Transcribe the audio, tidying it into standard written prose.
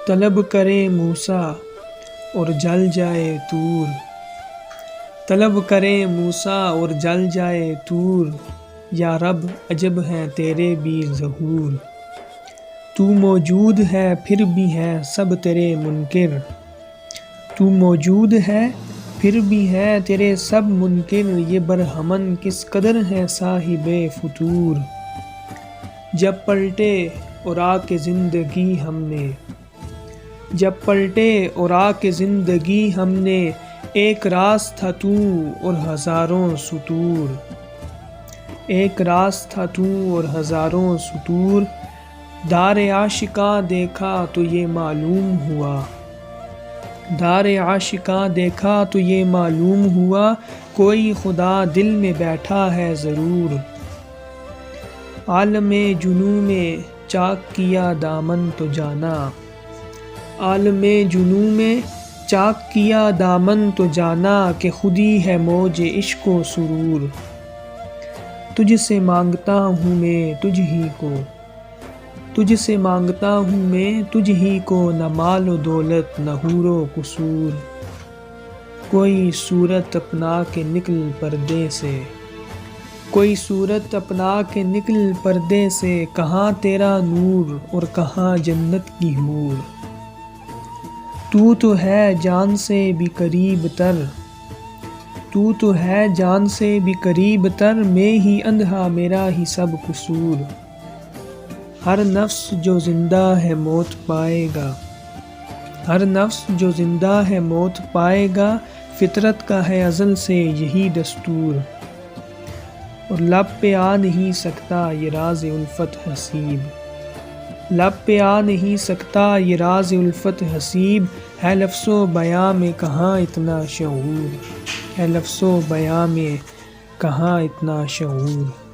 طلب کرے موسیٰ اور جل جائے طور، طلب کرے موسیٰ اور جل جائے طور، یا رب عجب ہیں تیرے بھی ظہور۔ تو موجود ہے پھر بھی ہیں سب تیرے منکر، تو موجود ہے پھر بھی ہیں تیرے سب منکر، یہ برہمن کس قدر ہے صاحب فطور۔ جب پلٹے اور آ کے زندگی ہم نے، جب پلٹے اور آ کے زندگی ہم نے، ایک راز تھا تو اور ہزاروں سطور، ایک راز تھا تو اور ہزاروں سطور۔ دار عاشقاں دیکھا تو یہ معلوم ہوا، دار عاشقاں دیکھا تو یہ معلوم ہوا، کوئی خدا دل میں بیٹھا ہے ضرور۔ عالم جنوں میں چاک کیا دامن تو جانا، عالم جنوں میں چاک کیا دامن تو جانا، کہ خودی ہے موج عشق و سرور۔ تجھ سے مانگتا ہوں میں تجھ ہی کو، تجھ سے مانگتا ہوں میں تجھ ہی کو، نہ مال و دولت نہ حور و قصور۔ کوئی صورت اپنا کے نکل پردے سے، کوئی صورت اپنا کے نکل پردے سے، کہاں تیرا نور اور کہاں جنت کی حور۔ تو ہے جان سے بھی قریب تر، تو ہے جان سے بھی قریب تر، میں ہی اندھا میرا ہی سب قصور۔ ہر نفس جو زندہ ہے موت پائے گا، ہر نفس جو زندہ ہے موت پائے گا، فطرت کا ہے ازل سے یہی دستور۔ اور لب پہ آ نہیں سکتا یہ راز الفت حسیب، لب پہ آ نہیں سکتا یہ راز الفت حسیب، ہے لفظ و بیاں میں کہاں اتنا شعور، ہے لفظ و بیاں میں کہاں اتنا شعور۔